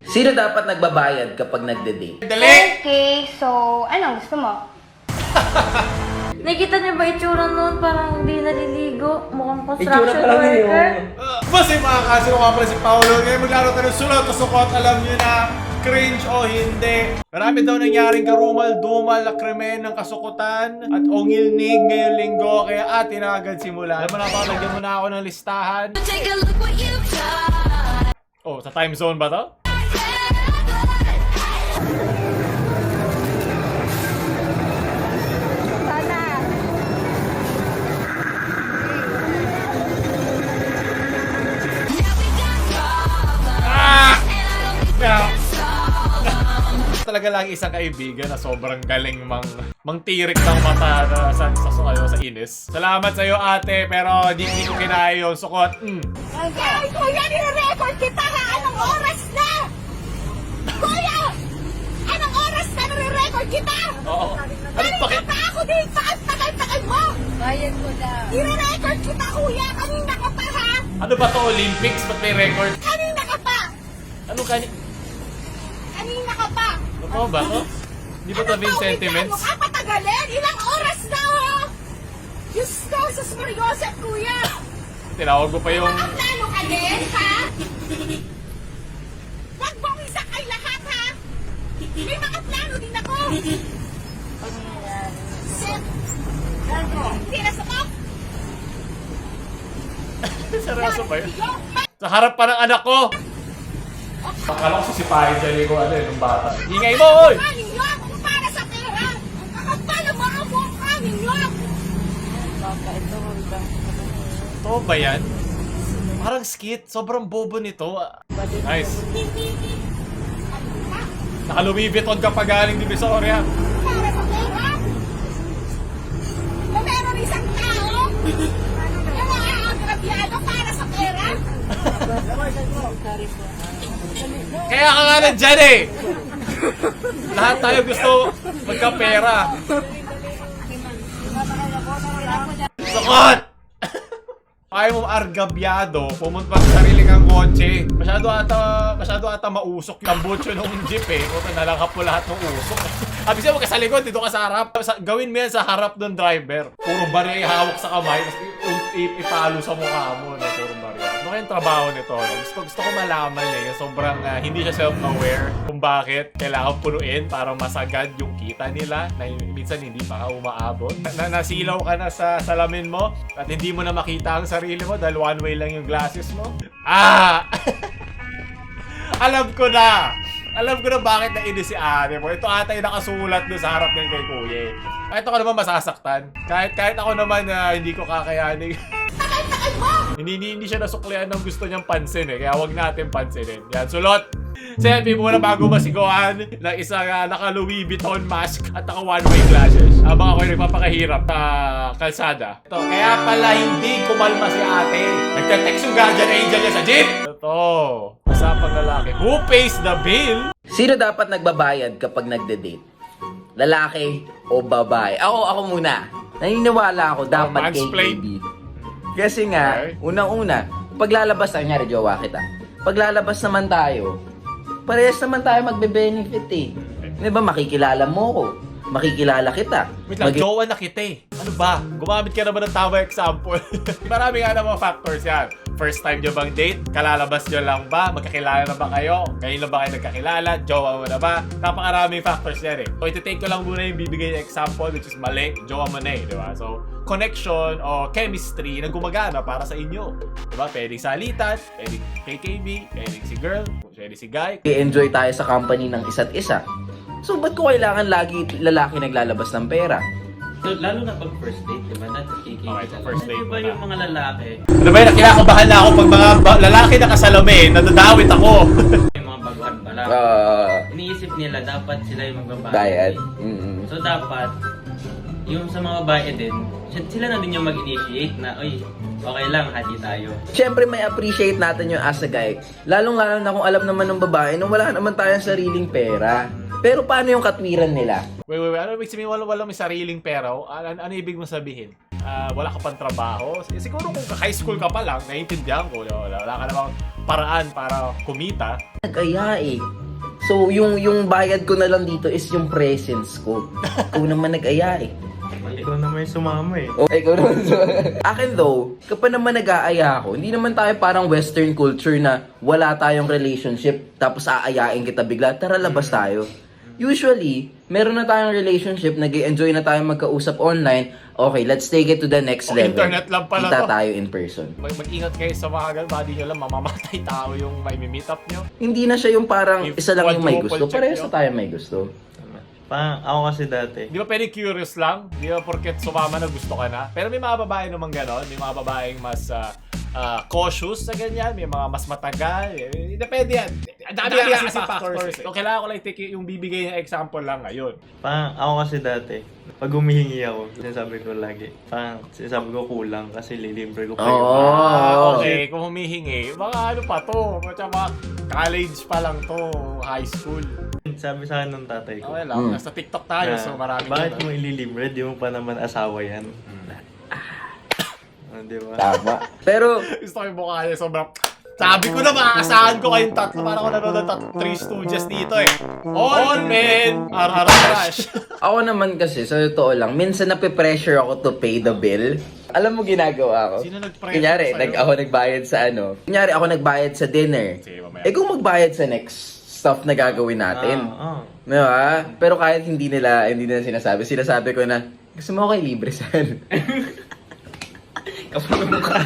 Sino dapat nagbabayad kapag nagde-date? Dali! Okay, so, anong gusto mo? Nakita niyo ba itsura nun? Parang hindi naliligo. Mukhang Itsura construction pa lang yun. worker. Boss, mga kasino nga pala si Paolo. Ngayon maglaro tayo ng sulot o sukot. Alam nyo na, cringe o hindi. Marami daw nangyaring karumal-dumal na krimen ng kasukutan at ongilnig ngayong linggo. Kaya atin na agad simula. Alam mo na pa, lagyan mo na ako ng listahan. Oh, sa time zone ba to? Talaga lang isang kaibigan na sobrang galing mangtirik ng mata na sa inis. Salamat sa iyo ate, pero di ko kinaya yung sukot. Ay, kuya, nire-record kita ha! Anong oras na? Kuya! Anong oras na nire-record kita? Oo. Kanina pa ako dito! Ang tagal-tagal mo! Bayan mo na. Nire-record kita, kuya! Kanina ka pa ha! Ano ba to, Olympics? Ba't may record? Kanina ka pa! Ano Kanina ka pa! Ano ba to? Di ba to din sentiments? Ano ka patagalin? Ilang oras na oh! Diyos ko, sus Mariosep, kuya! Tinawag mo pa yung... Plano ka din, ha? Huwag mong isakay lahat, ha? May mga plano din ako! Set! Pinasok! Seryoso ba yun? Sa harap pa ng anak ko! Akala ko sisipahin dyan yung ano yung bata. Ingay mo, oy! Ninyo ako para sa pera! Kakapal ang mga mukha ninyo! Ito ba yan? Parang skit. Sobrang bobo nito. Nice. Naka-Louis Vuitton ka pa galing Divisoria. Para sa pera? Na meron isang tao? Na makakagrabyado para sa pera? Kaya ka nga nandyan eh! Lahat tayo gusto magkapera. Sukot! Kaya mo argabyado, pumunta sa sarili kang kotse. Masyado ata mausok yung tambutso ng jeep eh. Puta, nalangkap mo lahat ng usok. Sabi siya, magka sa likod, dito ka sa harap. Gawin mo yan sa harap ng driver. Puro barya ihawak sa kamay, ipalo sa mukha mo. No? Puro barya. Ano kayong trabaho nito? No? Gusto ko malaman eh. Sobrang hindi siya self-aware kung bakit kailangan punuin para masagad yung kita nila na minsan hindi pa ka umaabot. Nasilaw ka na sa salamin mo at hindi mo na makita ang sarili mo dahil one way lang yung glasses mo. Alam ko na! Alam ko na bakit nainis si ate mo. Ito ata yung nakasulat doon sa harap ng kay kuya. Kahit ako naman masasaktan. Kahit ako naman hindi ko kakayanin. hindi siya nasuklian ng gusto niyang pansin eh. Kaya wag natin pansinin. Yan, sulot! Selfie muna bago masiguan ng isang naka-Louis Vuitton mask at naka one-way glasses. Habang ako'y nagpapakahirap sa kalsada. Ito, kaya pala hindi kumalma si ate. Nagte-text yung guardian angel niya sa jeep! Ito, usapang lalaki. Who pays the bill? Sino dapat nagbabayad kapag nagde-date? Lalaki o babae? Ako muna. Naniniwala ako dapat kay mansplain. KB. Kasi nga, Okay. unang-una, paglalabas, nangyari, jowa kita. Paglalabas naman tayo, parehas naman tayo magbe-benefit eh. Di ba, makikilala mo ko, makikilala kita. Wait lang, jowa na kita eh. Ano ba? Gumamit ka na ba ng tama example? Marami nga namang factors yan. First time nyo bang date? Kalalabas nyo lang ba? Magkakilala na ba kayo? Ngayon lang ba kayo nagkakilala? Jowa mo na ba? Napakaraming factors yan eh. So, iti-take ko lang muna yung bibigay yung example which is mali. Jowa mo na eh, di ba? So, connection o chemistry na gumagana para sa inyo. Di ba? Pwedeng salitan, pwedeng KKB, pwedeng si girl, pwedeng si guy. I-enjoy tayo sa company ng isa't isa. So, ba't ko kailangan lagi lalaki naglalabas ng pera? Lalo na pag first date, di ba? Okay, so first date Di ba muna. yung mga lalaki, Ano ba yun? Kinakabahan na ako pag mga lalaki na kasalamin, nadadawit ako. yung mga baguhan pa lang, iniisip nila dapat sila yung magbabayad. Bayad. So dapat, yung sa mga babae din, sila na din yung mag-initiate na, oy, okay lang, hati tayo. Siyempre may appreciate natin yung as a guy. Lalong-lalo na kung alam naman ng babae nung wala naman tayong sariling pera. Pero paano yung katwiran nila? Wait. Ano ibig sabihin walang may sariling pera? Ano ibig mo sabihin? Wala ka pang trabaho? Siguro kung high school ka pa lang, naiintindihan ko. Wala ka namang paraan para kumita. Nag-aya eh. So, yung bayad ko na lang dito is yung presence ko. Ikaw naman nag-aya eh. Ikaw na may sumama eh. Oh, ikaw naman. Akin though, kapag naman nag-aaya ako, hindi naman tayo parang western culture na wala tayong relationship tapos aayain kita bigla, tara labas tayo. Usually, meron na tayong relationship, nag-enjoy na tayo magkausap online, okay, let's take it to the next O, level. internet lang pala Kita to. tayo in person. Mag-ingat kayo sa mga ganun, baka di nyo lang mamamatay tao yung may meet up nyo. Hindi na siya yung parang If isa lang yung may gusto, quadruple check parehas nyo. na tayo may gusto. Parang ako kasi dati. Di ba pwede curious lang? Di ba porket sumama na gusto ka na? Pero may mga babae naman ganon. May mga babaeng mas cautious sa ganyan. May mga mas matagal. Depende yan. Ang dami kasi factors. So, kailangan ko lang yung bibigay ng example lang ngayon. Parang ako kasi dati, pag humihingi ako, sinasabi ko lagi, parang sinasabi ko kulang kasi lilibre ko pa yun. Oh, Okay, kung humihingi, mga ano pa to? Mga college pa lang to, high school. Sabi sa akin ng tatay ko, Okay lang, nasa TikTok tayo, so maraming bakit ganun. mo ililibre? Di mo pa naman asawa yan. Di ba? Tama. Pero, Gusto ko yung mukha niya, sobrang... Sabi ko na, maaasahan ko kayong tatlo. Parang ako nanonood ng Three Stooges dito eh. All men are trash. ako naman kasi, sa totoo lang, minsan nape-pressure ako to pay the bill. Alam mo ginagawa ko? Sino nag-pressure Kunyari, sa'yo? ako nagbayad sa ano. Kunyari, ako nagbayad sa dinner. Sige, mamaya. Eh kung magbayad sa next stuff na gagawin natin. Diba? Pero kahit hindi nila sinasabi ko na, gusto mo ako libre sa ano? Kapag mukha.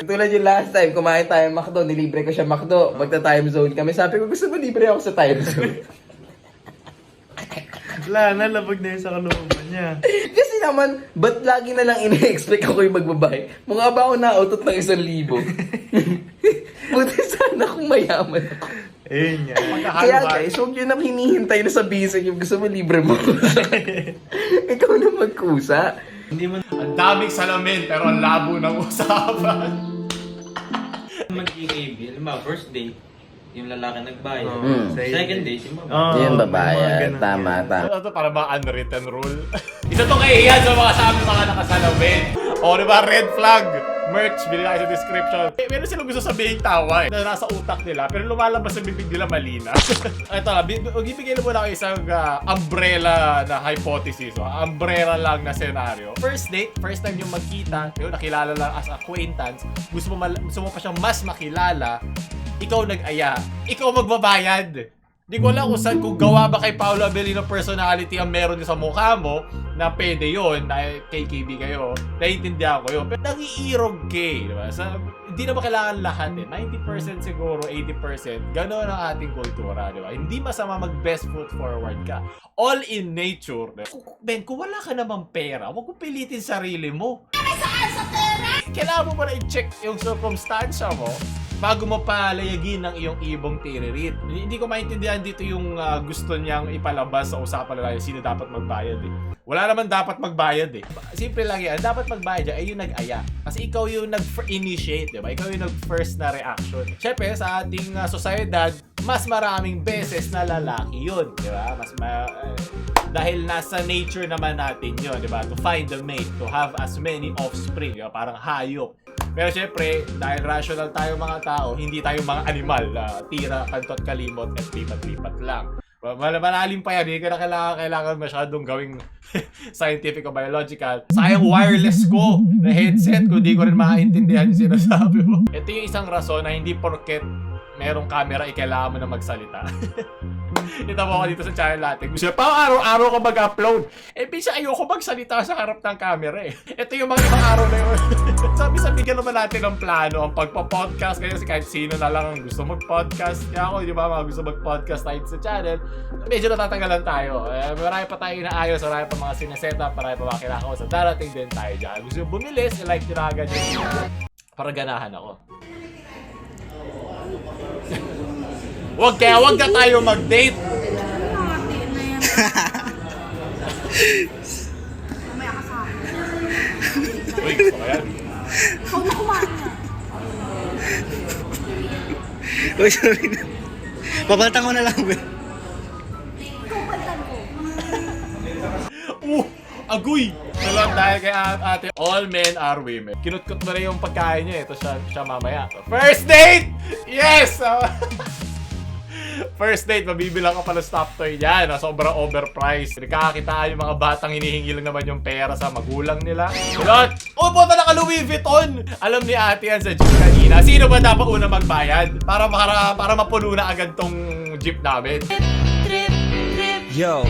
Tulad yung last time, kumain tayo McDo, nilibre ko siya McDo. Magta-time zone kami. Sabi ko, gusto mo libre ako sa time zone? Wala, nalabag na yun sa kalooban niya. Kasi naman, ba't lagi na lang ina-expect ako yung magbabayad? Mukha ba ako nautot ng 1,000? Buti sana kung mayaman ako. Ayun nga. Kaya guys, huwag nyo nang hinihintay na sabihin sa inyo, gusto mo libre mo. Ikaw na magkusa. Hindi mo Ang daming salamin, pero ang labo ng usapan. mag-EKB. Alam ba, first date, yung lalaki nagbayad. Second date, yung babae. Yung mga babayad, ganun tama, yan. tama. Ito para ba unwritten rule? Isa to kahiyan sa mga sabi mga nakasalamin. O diba, red flag. Merch, bilhin tayo sa description. Meron silang gusto sabihin tawa na nasa utak nila, pero lumalabas sa bibig nila malina. Ito nga, ibigay na muna kayo isang umbrella na hypothesis. Umbrella lang na scenario. First date, first time yung magkita, yun, nakilala lang as acquaintance, gusto mo pa siyang mas makilala, ikaw nag-aya, ikaw magbabayad. Di ko alam kung gawa ba kay Paolo Abelino personality ang meron sa mukha mo na pwede yun, na KKB kayo, naiintindihan ko yun. Pero nag-iirog ka, di ba? Hindi na ba kailangan lahat eh. 90% siguro, 80%, gano'n ang ating kultura, di ba? Hindi masama mag-best foot forward ka. All in nature. Ben, kung wala ka namang pera, huwag mo pilitin sarili mo. Kailangan mo pa na i-check yung circumstansya mo bago mo palayagin ng iyong ibong tiririt. Hindi ko maintindihan dito yung gusto niyang ipalabas sa usapan na sino dapat magbayad eh. Wala naman dapat magbayad eh. Simple lang yan. Dapat magbayad ay yung nag-aya. Kasi ikaw yung nag-initiate, di ba? Ikaw yung nag-first na reaction. Siyempre, sa ating sociedad, mas maraming beses na lalaki yun, di ba? Dahil nasa nature naman natin yun, di ba? To find a mate, to have as many offspring, di ba? Parang hayop. Pero syempre, dahil rational tayo mga tao, hindi tayo mga animal na tira, kantot, kalimot, at lipat-lipat lang. Malalim pa yan, hindi ka na kailangan masyadong gawing scientific o biological. Sayang wireless ko na headset ko, hindi ko rin makaintindihan yung sinasabi mo. Ito yung isang rason na hindi porket merong camera, kailangan mo na magsalita. Ito mo ako dito sa channel natin. Gusto pa araw-araw ko mag-upload. Eh, bisa ayoko magsalita sa harap ng camera eh. Ito yung mga ibang araw na yun. Sabi ka naman natin ng plano, ang pagpa-podcast. Kaya kahit sino na lang ang gusto mag-podcast. Kaya ako, di ba, mga gusto mag-podcast tayo sa channel. Medyo natatagalan tayo. Marami pa tayo inaayos, marami pa mga sinesetup, marami pa mga kinakaw. So, darating din tayo dyan. Gusto yung bumilis, like nyo na agad yung para ganahan ako. Wag na tayo mag-date. Mamaya ka sa akin. Uy, gusto ko yan. Ikaw na kumain na. Uy, sorry na. Papalitan ko na lang, Ben. Ikaw palitan ko. Agoy! Sulot dahil kay ate, all men are women. Kinutkot mo rin yung pagkain niya eh. Ito siya mamaya. First date! Yes! First date, mabibilang ka pa ng stop toy dyan. Sobrang overpriced. Nagkakakitaan yung mga batang hinihingi lang naman yung pera sa magulang nila. Sulot! Oh, punta naka Louis Vuitton! Alam ni ate yan sa jeep kanina. Sino ba dapat una magbayad? Para mapuno na agad tong jeep namin. Yo,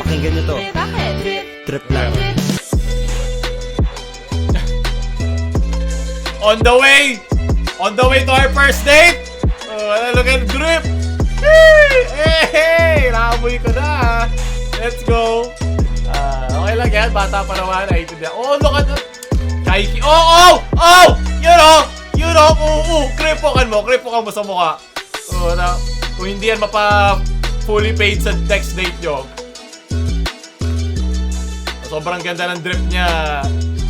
pakinggan nyo to. Bakit? Trip lang. On the way! On the way to our first date! Oh, look at grip! Hey! Naamoy ko na! Let's go! Okay lang yan, bata pa naman. Oh, look at that! Kaiki! Oh! You know! Kripokan mo sa mukha. Oh, kung hindi yan fully paid sa next date nyo. Sobrang ganda ng drip niya.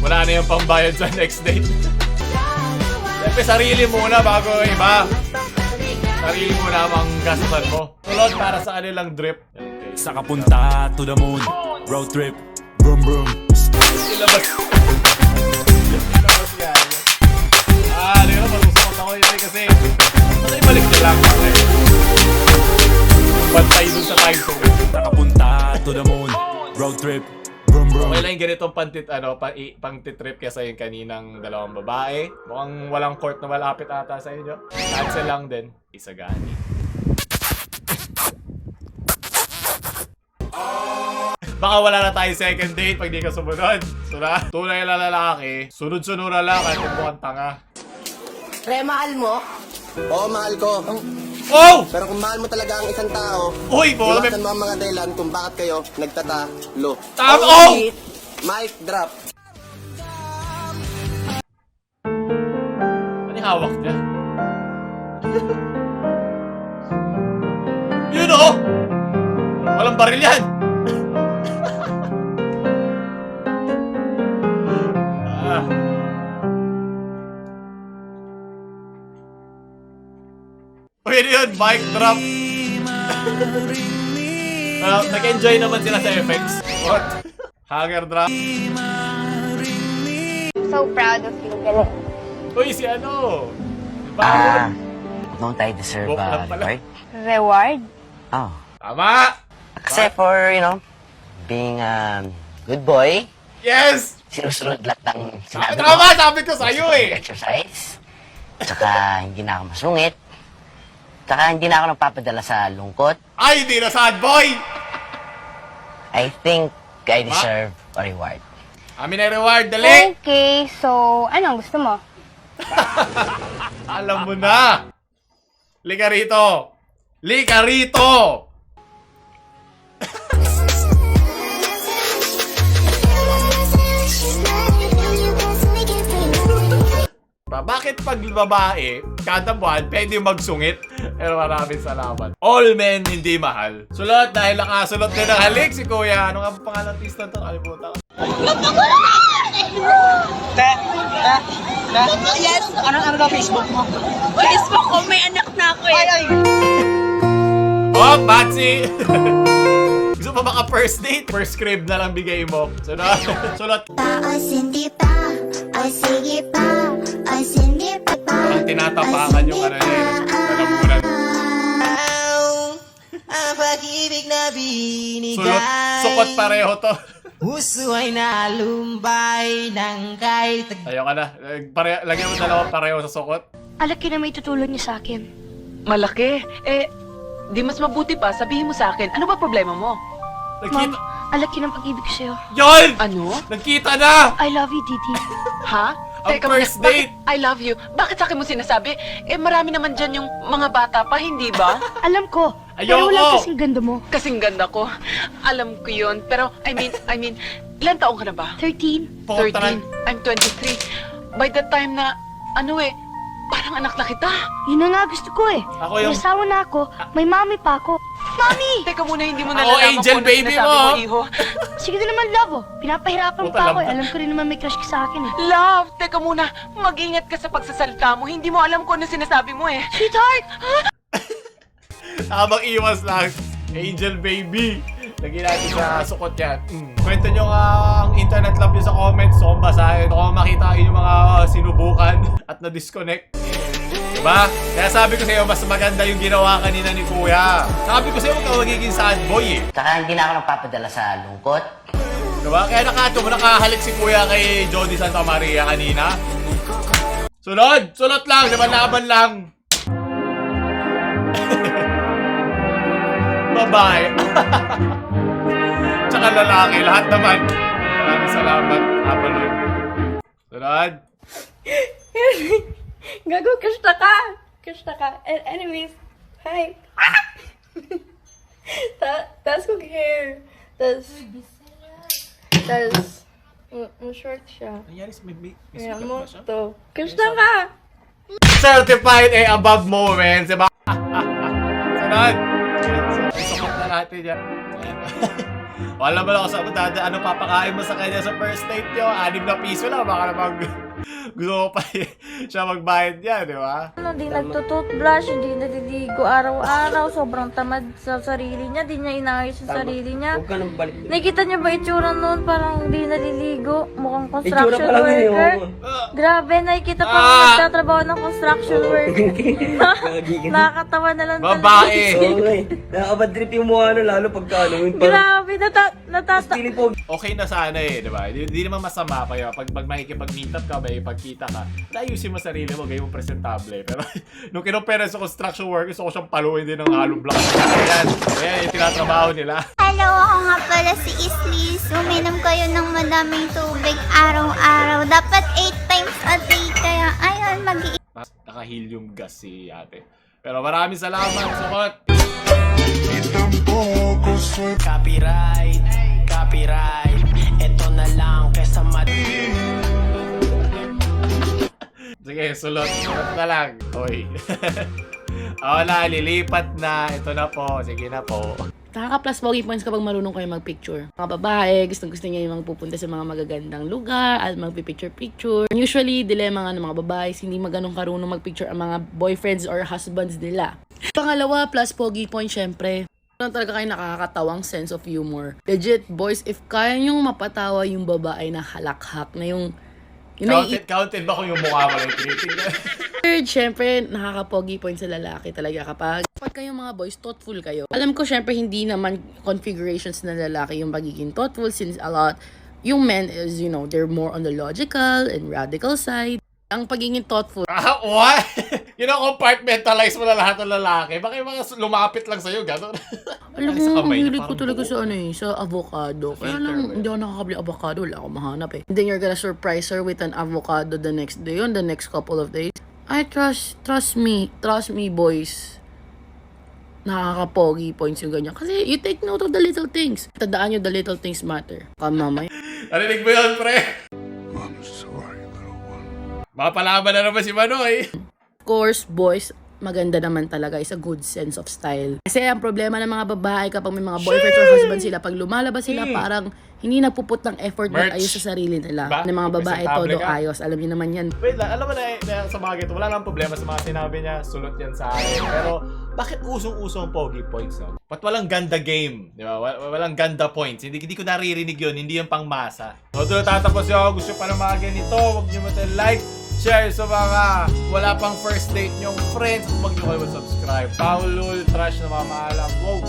Wala na yung pambayad sa next date. Siyempre, sarili muna bago iba. Sarili muna ang gastusan mo. Tulad para sa kanilang drip. Sa kapunta to the moon, road trip, brum brum. Ilabas yan. Di ba? Marusakot ako yun kasi ibalik nyo lang. Bantay dun sa time zone. Sa kapunta to the moon, road trip, brum brum. Okay lang yung ganitong pang-titrip kesa yung kaninang dalawang babae. Mukhang walang court na malapit ata sa inyo. Cancel lang din. Isagani. Baka wala na tayo second date pag di ka sumunod. Tunay na lalaki, sunod-sunod na lang kahit mukhang tanga. Re, mahal mo? Oo, mahal ko. Oh! Pero kung mahal mo talaga ang isang tao, Uy! iwasan mo ang mga dahilan kung bakit kayo nagtatalo. Tama! Oh! Mic drop. Ano yung hawak niya? Yun oh! Walang baril yan! Uy, yun! Mic drop! Nag-enjoy naman sila sa effects. What? Hanger drop. So proud of you, galing. Uy, si ano? Si Baron. Don't I deserve Book lang pala. reward? Reward? Oh. Tama! Kasi for, being a good boy, Yes! sinusunod lahat ng sinabi mo. Tama! Sabi ko sa'yo eh! Exercise. Tsaka hindi na ako masungit. Tsaka hindi na ako nagpapadala sa lungkot. Ay, hindi na sad boy! I think I deserve a reward. Amin na reward, dali! Okay, so, anong gusto mo? Alam mo na! Lika rito! Lika rito! Bakit pag babae, kada buwan, pwede magsungit? Pero maraming salamat. All men hindi mahal. Sulot dahil nakasulot din ng halik si Kuya. Ano nga ba pangalan ng artista to? Kalimutan ko. Yes! Ano daw Facebook mo? Facebook ko, may anak na ako eh. Oh, Patsy! Gusto pa baka first date? First crib na lang bigay mo. Sulot. Parang tinatapakan yung ano niya. Talamunan. Ang pag-ibig na binigay. Sulot. Sukot pareho to. Puso ay nalumbay ng kahit Ayaw ka na. Lagyan mo dalawa pareho sa sukot. Alaki na may tutulong niya sa akin. Malaki? Di mas mabuti pa, sabihin mo sa akin, ano ba problema mo? Nagkita. Alaki ng pag-ibig ko sa'yo. Yon! Ano? Nagkita na! I love you, Didi. Ha? Ang Teka first muna, date! bakit I love you. Bakit sa akin mo sinasabi? Marami naman dyan yung mga bata pa, hindi ba? Alam ko. Ayoko! Pero wala kasing ganda mo. Kasing ganda ko. Alam ko yun. Pero, I mean, ilan taong ka na ba? 13. 13. I'm 23. By the time na, parang anak na kita. Yun na nga gusto ko eh. Ako yung- May asawa na ako, may mami pa ako. Mami! Teka muna, hindi mo Ako, nalalaman angel kung ano baby sinasabi mo. Iho. Sige na naman, love oh. Pinapahirapan Puta, pa ako eh. lampas. Alam ko rin naman may crush ka sa akin eh. Love, teka muna. Mag-ingat ka sa pagsasalita mo. Hindi mo alam kung ano sinasabi mo eh. Sweetheart! Habang iwas lang. Angel baby. Lagyan natin sa sukot yan. Kwento nyo nga ang internet love nyo sa comments. So, kung basahin. Kung makita kayo yung mga sinubukan at na-disconnect. Diba? Kaya sabi ko sa'yo, mas maganda yung ginawa kanina ni Kuya. Sabi ko sa'yo, huwag ka magiging sad boy eh. Tsaka hindi na ako nagpapadala sa lungkot. Diba? Kaya nakahalik si Kuya kay Jody Santa Maria kanina. Sunod! Sulot lang! Laban lang! Babae. Tsaka lalaki. Lahat naman. Maraming salamat. Apalon. Sunod. Gago, kasta ka! Kasta ka. Anyways, hi. Tas kong hair. Tas, short siya. Nangyari may Kaya sugat mo ba siya? to. Kasta ka! Certified A above moments. Diba? Sunod. Isukot na natin yan. Wala ba lang ako sa ano papakain mo sa kanya sa first date nyo? 6 na piso lang. Baka namang gusto mo pa siya magbayad yan, di ba? Hindi nagtututbrush, hindi naliligo araw-araw, sobrang tamad sa sarili niya, di niya inayos sa sarili niya. Huwag ka nang balik. Nakita niyo ba itsura noon? Parang hindi naliligo, mukhang construction worker. Grabe, nakikita pa rin nagtatrabaho ng construction worker. Nakakatawa na lang Babae! Nakabadrip yung mukha no, lalo pagka ano. Grabe, Okay na sana eh, di ba? Hindi naman masama pa yun. Pag makikipag-meet up ka, may pagkita ka, ayusin mo sarili mo, gawin mo presentable. Pero nung kinumpera sa construction work, gusto ko siyang paluin din ng hollow block. Ayan yung tinatrabaho nila. Hello, ako nga pala si Islis. Uminom kayo ng madaming tubig araw-araw. Dapat 8 times a day. Kaya ayun, Naka-helium gas si ate. Pero maraming salamat, sukot! Copyright, copyright. Ito na lang kesa Sige, sulot na lang. Hoy. Wala, lilipat na. Ito na po. Sige na po. Nakaka-plus pogi points kapag marunong kayo mag-picture. Mga babae, gusto niya yung pupunta sa mga magagandang lugar at mag-picture-picture. Usually, dilema nga ng mga babae, hindi maganong karunong mag-picture ang mga boyfriends or husbands nila. Pangalawa, plus pogi point, syempre. Lang talaga kayo nakakatawang sense of humor. Legit, boys, if kaya nyong mapatawa yung babae na halakhak, na yung Counted ba kung yung mukha mo lang tinitignan? third, syempre, nakaka-pogi point sa lalaki talaga kapag kayong mga boys, thoughtful kayo. Alam ko, syempre, hindi naman configurations na lalaki yung pagiging thoughtful since a lot, yung men is, they're more on the logical and radical side. Ang pagiging thoughtful. What? Compartmentalize mo na lahat ng lalaki. Bakit mga lumapit lang sa'yo, gano'n? Alam mo, ang hilig ko talaga sa sa avocado. Kaya lang, hindi ako nakakabili avocado. Wala akong mahanap eh. And then you're gonna surprise her with an avocado the next day, on the next couple of days. I trust me, boys. Nakaka-pogi points yung ganyan. Kasi you take note of the little things. Tandaan nyo, the little things matter. Mamaya. Narinig mo yun, pre? I'm sorry, little one. Mapalaban na naman si Manoy. Of course, boys, maganda naman talaga is a good sense of style. Kasi ang problema ng mga babae kapag may mga boyfriends or husband sila, pag lumalabas sila parang hindi nagpuput ng effort na ayos sa sarili nila. Ba? Ng mga babae, Presentable todo ka? ayos. Alam niyo naman yan. Wait lang, alam mo na sa mga ganito, wala lang problema sa mga sinabi niya, sulot yan sa akin. Pero, bakit usong-uso ang pogi points, no? Ba't walang ganda game? Di ba? Walang ganda points. Hindi ko naririnig yun, hindi yung pangmasa. So, doon tatapos yun. Gusto pa ng mga ganito, huwag niyo like, share sa mga wala pang first date niyong friends. Huwag niyo kayo subscribe. Paulul, trash na mga maalam. Wow!